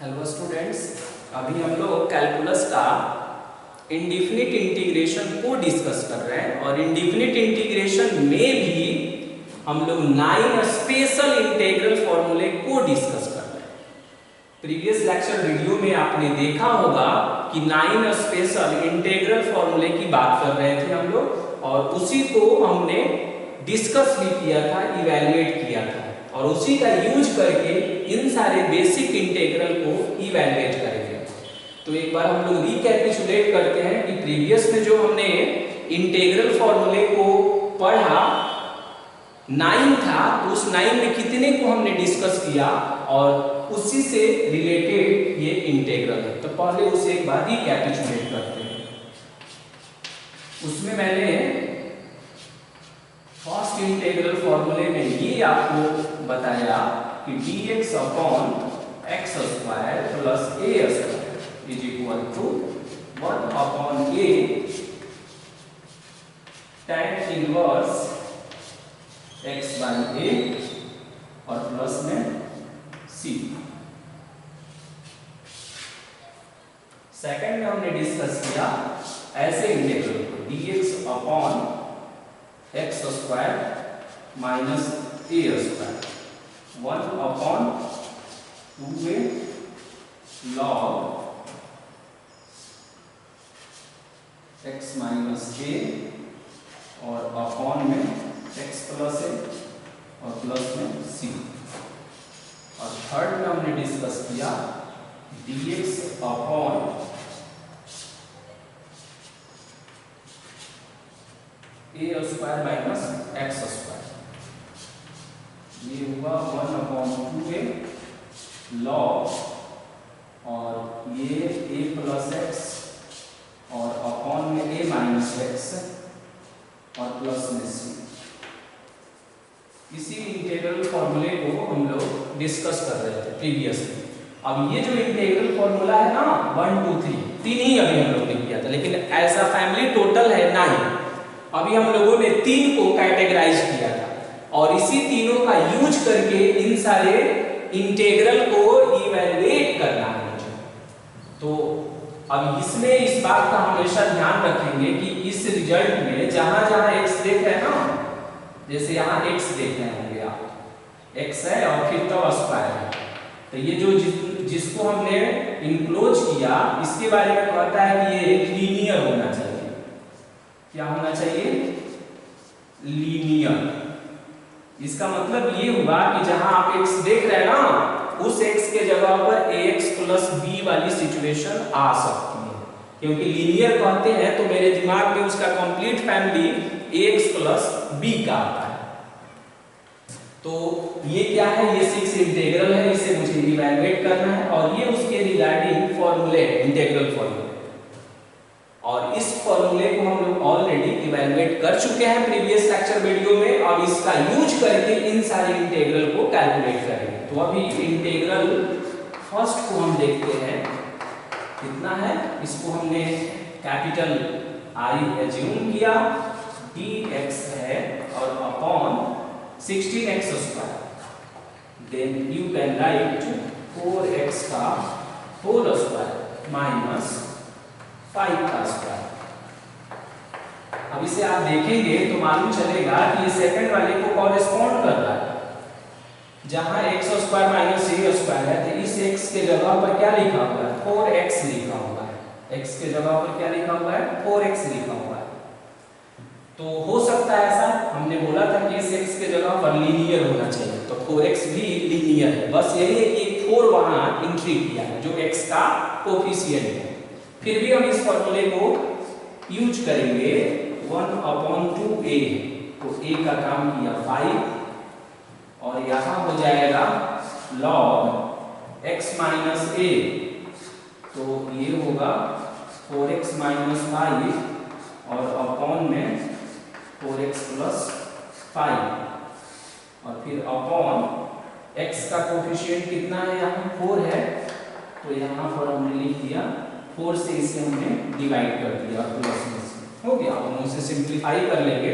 Hello students, अभी हम लोग कैलकुलस का इंडिफिनिट इंटीग्रेशन को डिस्कस कर रहे हैं और इंडिफिनिट इंटीग्रेशन में भी हम लोग 9 स्पेशल इंटीग्रल फॉर्मूले को डिस्कस कर रहे हैं। प्रीवियस लेक्चर वीडियो में आपने देखा होगा कि 9 स्पेशल इंटीग्रल फॉर्मूले की बात कर रहे थे हम लोग और उसी को हमने डिस्कस भी किया था, इवैल्यूएट किया था और उसी का यूज करके इन सारे बेसिक इंटीग्रल को इवैल्यूएट करेंगे। तो एक बार हम लोग रिकैपिचुलेट करते हैं कि प्रीवियस में जो हमने इंटीग्रल फॉर्मूले को पढ़ा 9 था, तो उस 9 में कितने को हमने डिस्कस किया और उसी से रिलेटेड ये इंटीग्रल है। तो पहले उसे एक बार रिकैपिचुलेट करते हैं। उसमें मैंने फर्स्ट इंटीग्रल फॉर्मूले में ये आपको बताया कि dx upon x square plus a square is equal to 1 upon a tan inverse x by a और प्लस में c। सेकंड में हमने डिस्कस किया ऐसे इंटीग्रल को dx upon x square minus a square 1 upon 2a log x minus a और upon में x plus a और प्लस में c। और थर्ड में हमने डिस्कस किया dx upon a square minus x square, ये हुआ 1 अपॉन 2a लॉग और ये a प्लस एक्स और अपॉन में a माइनस एक्स और प्लस में c। इसी इंटीग्रल फॉर्मूले को हम लोग डिस्कस कर रहे थे प्रीवियस में। अब ये जो इंटीग्रल फॉर्मूला है ना 1 2 3 तीन ही अभी हम लोग ने किया था, लेकिन एज अ फैमिली टोटल है 9। अभी हम लोगों ने 3 को कैटेगराइज किया था और इसी तीनों का यूज करके इन सारे इंटीग्रल को इवैल्यूएट करना है मुझे। तो अब इसमें इस बात का हमेशा ध्यान रखेंगे कि इस रिजल्ट में जहां जहां x देख रहे हैं ना, जैसे यहाँ x देख रहे होंगे आप, x है और फिर तो स्क्वायर है, तो ये जो जिसको हमने इनक्लोज किया इसके बारे में कहता है कि ये लीनियर होना चाहिए। क्या होना चाहिए? लीनियर। इसका मतलब ये हुआ कि जहां आप x देख रहे हैं ना, उस x के जगह पर ax प्लस b वाली सिचुएशन आ सकती है, क्योंकि लीनियर कहते हैं तो मेरे दिमाग में उसका complete family ax plus b का आता है। तो ये क्या है? ये 6 इंटीग्रल है, इसे मुझे इवैल्यूएट करना है और ये उसके रिगार्डिंग फॉर्मूले, इंटीग्रल फॉर्मूले। और इस फॉर्मूले को हम लोग ऑलरेडी इवैल्यूएट कर चुके हैं प्रीवियस लेक्चर वीडियो में। अब इसका यूज करके इन सारे इंटीग्रल को कैलकुलेट करेंगे। तो अभी इंटीग्रल फर्स्ट को हम देखते हैं कितना है। इसको हमने कैपिटल I एज्यूम किया, dx है और upon 16x square, then you can write 4x का होल स्क्वायर माइनस 5 का स्क्वायर। अब इसे आप देखेंगे तो मालूम चलेगा कि ये सेकंड वाले को कॉरेस्पॉन्ड कर रहा है। जहां x square minus a square है तो इस x के जगह पर क्या लिखा हुआ है? 4x लिखा हुआ है। x के जगह पर क्या लिखा हुआ है? 4x लिखा हुआ है। तो हो सकता है ऐसा, हमने बोला था कि इस x के जगह पर लीनियर होना चाहिए, तो 4x भी लीनियर है। बस यही है कि 4 वहां एंट्री किया है जो x का कोफिशिएंट है। फिर भी हम इस फॉर्मूले को यूज करेंगे 1 अपॉन 2a, तो a का काम किया 5 और यहां हो जाएगा log x माइनस a, तो ये होगा 4x माइनस 5 और अपॉन में 4x प्लस 5 और फिर अपॉन x का कोफिशिएंट कितना है? यहाँ 4 है, तो यहाँ पर हमने लिख दिया 4 से इसे हमने डिवाइड कर दिया प्लस में से हो गया। हम उसे सिंप्लीफाई कर लेंगे,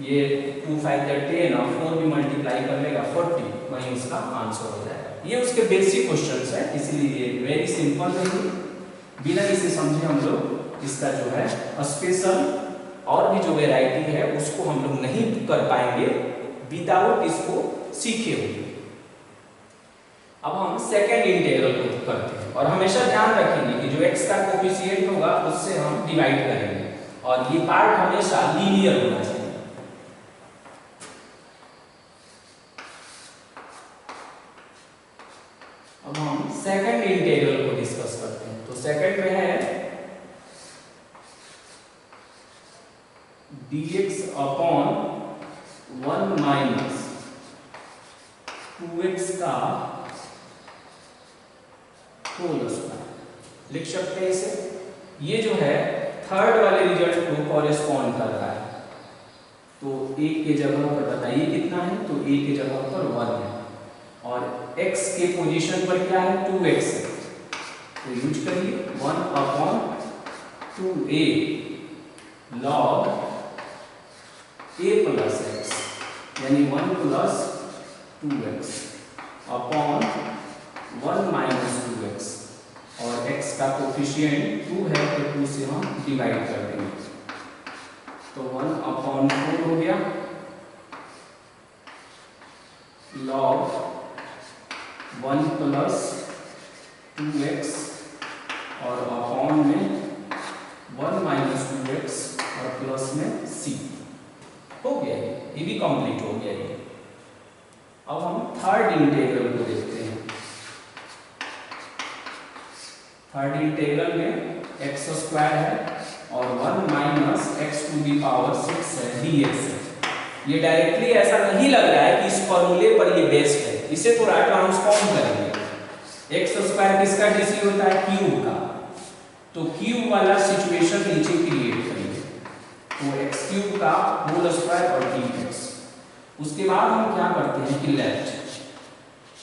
ये 2 5 10 और 4 भी मल्टीप्लाई कर लेगा 40, वही इसका आंसर हो जाएगा। ये उसके बेसिक क्वेश्चंस है, इसलिए वेरी सिंपल रहेंगे। बिना इसे समझे हम लोग इसका जो है स्पेशल और भी जो वैरायटी है उसको हम लोग नहीं कर पाएंगे विदाउट इसको सीखे हुए। अब हम सेकेंड इंटीग्रल को करते हैं और हमेशा ध्यान रखेंगे कि जो x का कोफिशिएंट होगा उससे हम डिवाइड करेंगे और ये पार्ट हमेशा लीनियर होना चाहिए। अब हम सेकेंड इंटीग्रल को डिस्कस करते हैं। तो सेकेंड में है dx अपॉन 1 माइनस 2x का होल स्क्वायर लिख सकते हैं इसे। ये जो है थर्ड वाले रिजल्ट को कॉरेस्पॉन्ड कर रहा है। तो एक के जगह पर बताइए कितना है, तो a के जगह पर 1 है और x के पोजीशन पर क्या है 2x है, तो यूज करिए 1 upon 2a log a plus x यानी 1 plus 2x upon 1 minus 2x और x का कोफिशिएंट 2 है तो 2 से हम डिवाइड कर देंगे तो 1 अपॉन 4 हो गया log 1 प्लस 2x और अपॉन में 1 माइनस 2x और प्लस में c हो गया। ये भी कंप्लीट हो गया। ये अब हम थर्ड इंटीग्रल को देखते हैं। थर्ड इंटीग्रल में x स्क्वायर है और 1 minus x to the power 6 है dx है। ये डायरेक्टली ऐसा नहीं लग रहा है कि इस फॉर्मूले पर ये बेस्ड है, इसे थोड़ा ट्रांसफॉर्म करेंगे। x स्क्वायर किसका डीसी होता है क्यूब का, तो क्यूब वाला सिचुएशन नीचे क्रिएट करेंगे तो x क्यूब का होल स्क्वायर और dx। उसके बाद हम क्या करते हैं कि लेफ्ट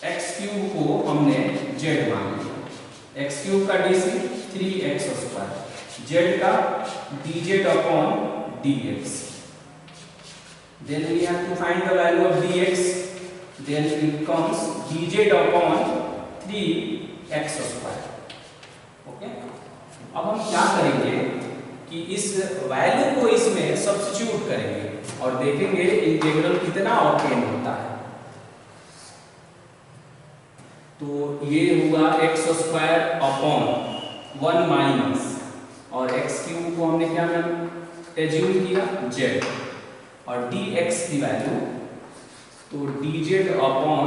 x क्यूब को हमने z मान लिया, x क्यूब का डीसी 3x स्क्वायर, z का dz upon dx। Then we have to find the value of dx, then it comes dz upon 3x square। Okay, अब हम क्या करेंगे कि इस वैल्यू को इसमें सब्स्टिट्यूट करेंगे और देखेंगे इंटीग्रल कितना ऑब्टेन होता है। तो ये हुआ x स्क्वायर अपॉन 1 माइनस और x क्यूब को हमने क्या एज्यूम किया z और dx की वैल्यू तो dz upon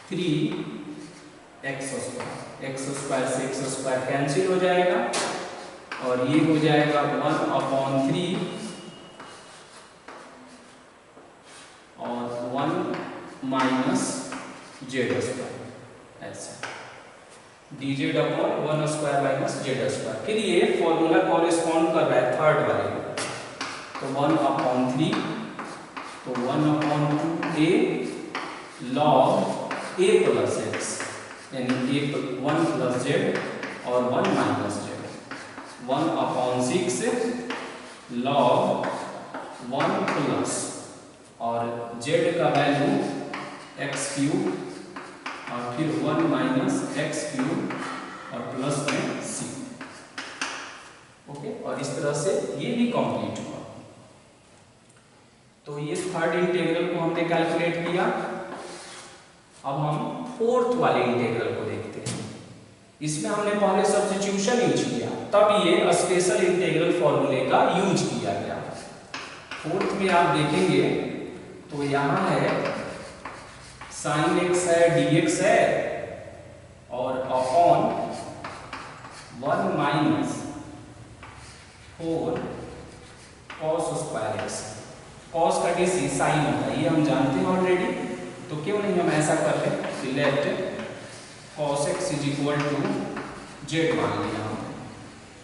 3x square, x square से x स्क्वायर कैंसिल हो जाएगा और ये हो जाएगा 1 अपॉन 3 और 1 माइनस z स्क्वायर ऐसा dz upon 1 square minus z square. फिर ये फॉर्मूला कॉरेस्पॉन्ड कर रहा है थर्ड वाले तो 1 अपॉन 3 तो 1 upon 2a log a plus x यानी 1 प्लस z और 1 minus z, 1 upon 6 log 1 plus और z का वैल्यू x क्यूब और फिर 1 माइनस x क्यूब और प्लस में c। ओके, और इस तरह से ये भी कंप्लीट हुआ। तो ये थर्ड इंटीग्रल को हमने कैलकुलेट किया। अब हम फोर्थ वाले इंटीग्रल को देखते हैं। इसमें हमने पहले सब्स्टिट्यूशन यूज किया तब ये स्पेशल इंटीग्रल फॉर्मूले का यूज किया गया। फोर्थ में आप देखेंगे तो यहाँ है sin x है dx है और upon 1 minus 4 cos square x। cos का डीसी साइन होता है, ये हम जानते हैं ऑलरेडी, तो क्यों नहीं हम ऐसा कर ले let cos x is equal to z मान लिया हमने।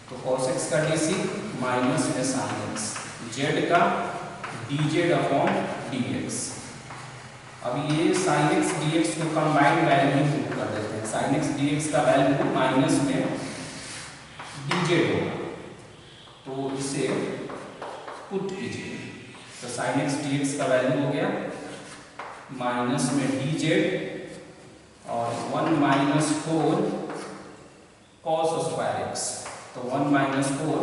तो cos x का डीसी माइनस में sin x, z का dz अपॉन dx। अब ये sin x dx को कंबाइंड वैल्यू में पुट कर देते हैं। sin x dx का वैल्यू माइनस में dz होगा तो इसे पुट कीजिए तो sin x dx का वैल्यू हो गया माइनस में dz और 1 माइनस 4 कॉस स्क्वायर एक्स, तो 1 माइनस 4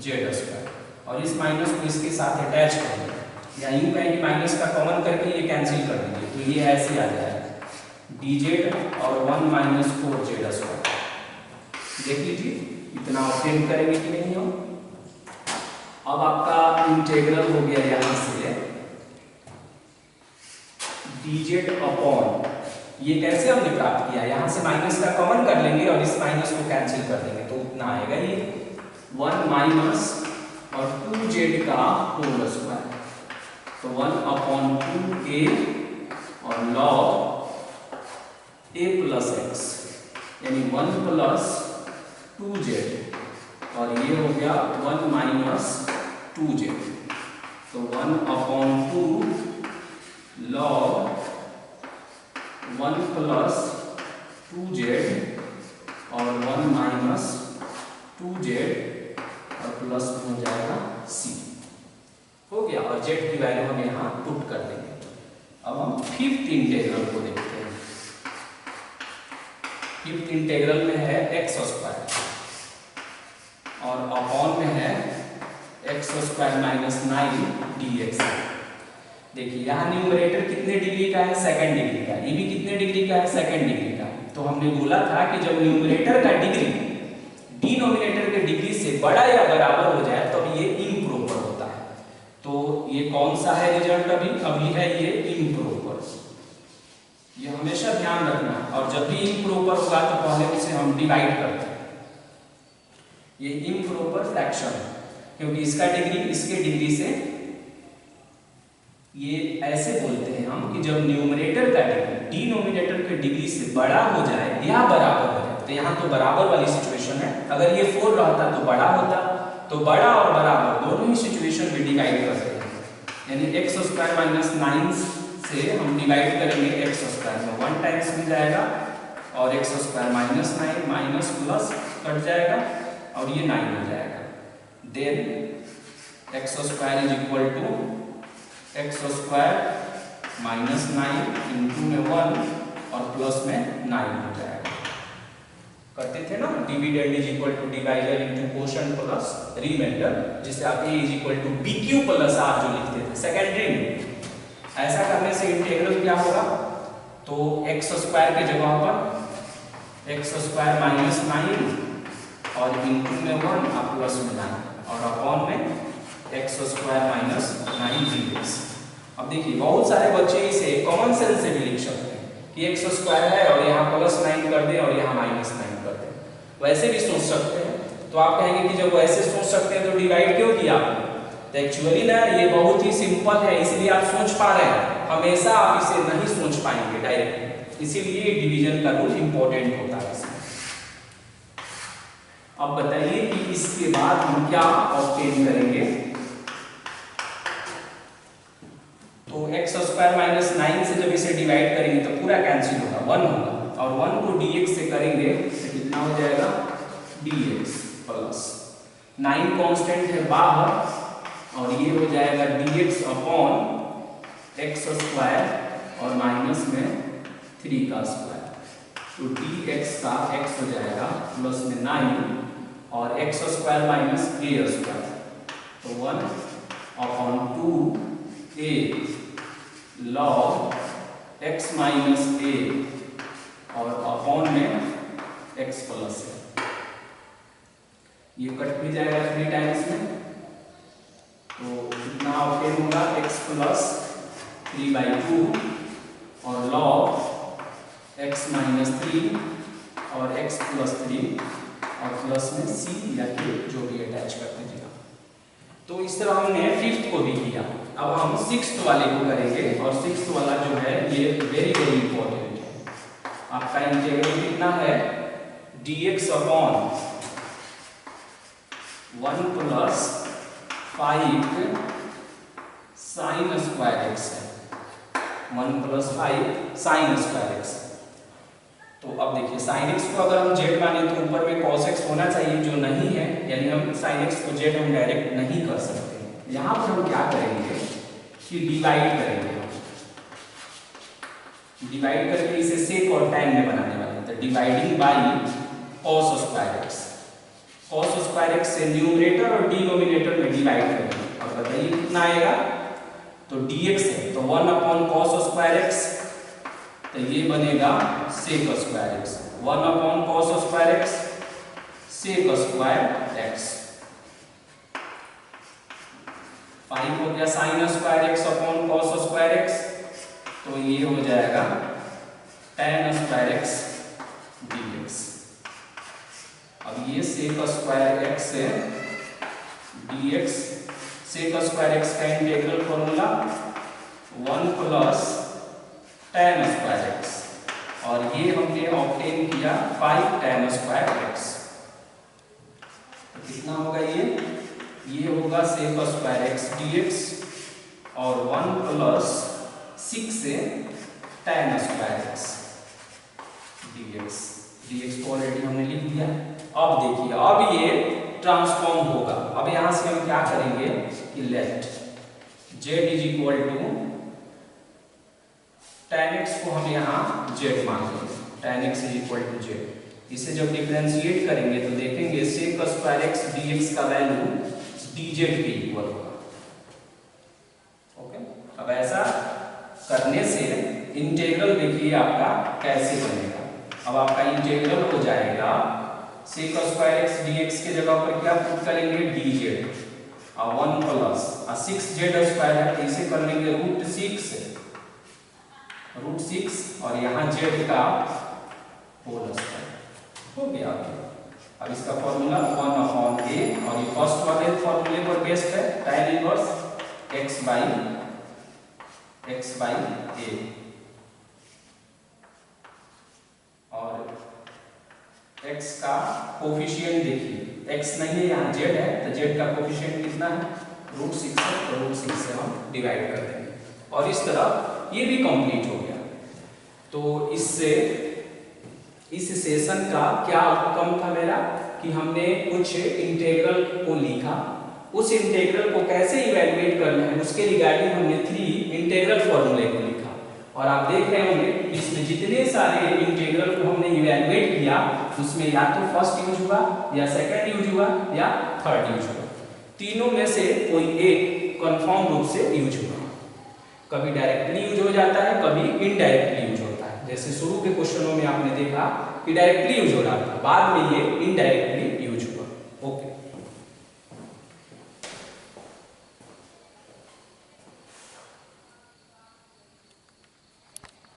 जेड स्क्वायर, और इस माइनस को इसके साथ अटैच करेंगे, या यूं कहें कि माइनस का कॉमन करके ये कैंसिल कर देंगे, तो ये ऐसे आ जाएगा डी जेड और 1 माइनस 4 जेड स्क्वायर। देख लीजिए इतना ऑप्टेन करेंगे कि नहीं हम। अब आपका इंटीग्रल हो गया यहाँ से डी जेड अपॉन, ये कैसे हमने प्राप्त किया, यहाँ से माइनस का कॉमन कर लेंगे और इस माइनस को कैंसिल कर देंगे, तो उतना आएगा ये 1 माइनस और 2z का होल स्क्वायर, तो 1/2a और log a प्लस एक्स, यानी 1 प्लस 2z, और ये हो गया 1 माइनस 2z, तो 1/2 log 1 प्लस 2z और 1 माइनस 2z और प्लस हो जाएगा c, हो गया, और z की वैल्यू हम यहाँ पुट कर देंगे। अब हम फिफ्थ इंटीग्रल को देखते हैं। फिफ्थ इंटीग्रल में है एक्स स्क्वायर और अपॉन में है एक्स स्क्वायर माइनस 9 dx। देखिए यहाँ न्यूमरेटर कितने डिग्री का है, सेकंड डिग्री का, ये भी कितने डिग्री का है, सेकंड डिग्री का। तो हमने बोला था कि जब न्यूमरेटर का डिग्री डिनोमिनेटर के डिग्री से बड़ा या बराबर हो जाए तब ये इम्प्रॉपर होता है। तो ये कौन सा है रिजल्ट, अभी है ये इम्प्रॉपर, ये हमेशा ध्यान रखना। और जब भी इम्प्रॉपर होगा तो पहले उसे हम डिवाइड करते हैं, ये इम्प्रॉपर फ्रैक्शन, क्योंकि इसका डिग्री इसके डिग्री से, ये ऐसे बोलते हैं हम कि जब न्यूमरेटर का डिग्री डिनोमिनेटर के डिग्री से बड़ा हो जाए या बराबर हो जाए, तो यहाँ तो बराबर वाली सिचुएशन है, अगर ये 4 रहता तो बड़ा होता, तो बड़ा और बराबर दोनों ही सिचुएशन में डिवाइड करते हैं, यानी एक्स स्क्वायर माइनस 9 से हम डिवाइड करेंगे एक्स स्क्वायर में, 1 टाइम्स मिल जाएगा और x square minus 9 minus plus cut जाएगा और ये 9 हो जाएगा। Then x square is equal to x square minus 9 into में 1 और प्लस में 9 हो जाएगा। करते थे ना, dividend is equal to divider into quotient plus remainder, जिसे आप a is equal to bq plus r जो लिखते थे सेकेंडरी में। ऐसा करने से इंटीग्रल क्या होगा, तो एक्स स्क्वायर के जगह पर एक्स स्क्वायर माइनस 9 और इंटू में 1 और प्लस में 9 और अपॉन में एक्स स्क्वायर माइनस 9 dx। अब देखिए बहुत सारे बच्चे इसे कॉमन सेंस से भी लिख सकते हैं कि एक्स स्क्वायर है और यहाँ प्लस 9 कर दे और यहाँ माइनस 9 कर दे, वैसे भी सोच सकते हैं। तो आप कहेंगे कि जब वैसे सोच सकते हैं तो डिवाइड क्यों किया आपने, तो एक्चुअली ना ये बहुत ही सिंपल है, इसलिए आप सोच पा रहे हैं, हमेशा आप इसे नहीं सोच पाएंगे डायरेक्ट, इसीलिए डिवीजन का रूल इंपॉर्टेंट होता है इसमें। अब बताइए कि इसके बाद हम क्या ऑब्टेन करेंगे, तो एक्स स्क्वायर माइनस 9 से जब इसे डिवाइड करेंगे तो पूरा कैंसिल होगा, 1 होगा, और 1 को dx से करेंगे तो कितना हो जाएगा dx प्लस 9 कांस्टेंट है बाहर, और ये हो जाएगा dx अपॉन एक्स स्क्वायर और माइनस में 3 का स्क्वायर, तो dx का x हो जाएगा प्लस में 9 और x square minus a square, तो 1/2a log x minus a और अपॉन में x प्लस है, ये कट भी जाएगा 3 टाइम्स में, तो कितना ऑब्टेन होगा x प्लस 3/2 और log x माइनस 3 और x प्लस 3 और प्लस में c या k जो भी अटैच कर दीजिएगा। तो इस तरह हमने फिफ्थ को भी किया। अब हम सिक्स्थ वाले को करेंगे, और सिक्स्थ वाला जो है ये वेरी वेरी इंपॉर्टेंट है। आपका इंटीग्रल कितना है, dx upon 1 plus 5 sign square x है, 1 प्लस 5 साइन स्क्वायर एक्स। तो अब देखिए साइन एक्स को अगर हम z माने तो ऊपर में cos x होना चाहिए, जो नहीं है, यानी हम साइन x को z हम डायरेक्ट नहीं कर सकते। यहाँ पर हम क्या करेंगे कि डिवाइड करेंगे, डिवाइड करके इसे सेक और टैन में बनाने वाले हैं, तो dividing by cos square x. Cos square x से न्यूमरेटर और डिनोमिनेटर में डिवाइड करेंगे। अब बताइए कितना आएगा, तो dx है तो 1 अपॉन कॉस स्क्वायर एक्स, तो ये बनेगा sec square x. 1 upon cos square x sec square x. 5 हो गया sine square x upon cos square x, तो ये हो जाएगा tan स्क्वायर एक्स dx। अब ये सेक स्क्वायर एक्स से dx, सेक स्क्वायर एक्स का integral formula 1 plus tan square x, और ये हमने ऑब्टेन किया 5 tan स्क्वायर एक्स। तो कितना होगा ये होगा सेक स्क्वायर एक्स dx और 1 प्लस 6 से tan square x dx। dx को ऑलरेडी हमने लिख दिया। अब देखिए, अब ये ट्रांसफॉर्म होगा। अब यहां से हम क्या करेंगे कि let z is equal to tan x को हम यहाँ z मान लेंगे, tan x is equal to z। इसे जब डिफरेंशिएट करेंगे तो देखेंगे सेक स्क्वायर एक्स dx का वैल्यू dz के इक्वल होगा। ओके, अब ऐसा करने से इंटीग्रल देखिए आपका कैसे बनेगा। अब आपका इंटीग्रल हो जाएगा सेक स्क्वायर एक्स dx के जगह पर क्या पुट करेंगे dz और 1 प्लस 6z स्क्वायर है, तो इसे कर लेंगे √6 और यहाँ z का होल स्क्वायर हो गया। अब इसका फॉर्मूला 1 अपॉन a, और ये फर्स्ट वाले फॉर्मूले पर बेस्ड है, tan inverse x by a, और x का कोफिशिएंट देखिए, x नहीं है यहाँ z है, तो z का कोफिशिएंट कितना है √6 है, तो √6 से हम डिवाइड कर देंगे और इस तरह ये भी कंप्लीट हो गया। तो इससे इस सेशन का क्या आउटकम था मेरा कि हमने कुछ इंटीग्रल को लिखा, उस इंटीग्रल को कैसे इवैल्यूएट करना है उसके रिगार्डिंग हमने 3 इंटीग्रल फॉर्मूले को लिखा। और आप देख रहे होंगे इसमें जितने सारे इंटीग्रल को हमने इवैल्यूएट किया उसमें या तो फर्स्ट यूज हुआ या सेकंड यूज हुआ या थर्ड यूज हुआ, तीनों में से कोई एक कंफर्म रूप से यूज हुआ। कभी डायरेक्टली यूज हो जाता है, कभी इनडायरेक्टली यूज होता है। जैसे शुरू के क्वेश्चनों में आपने देखा कि डायरेक्टली यूज हो रहा था, बाद में ये इनडायरेक्टली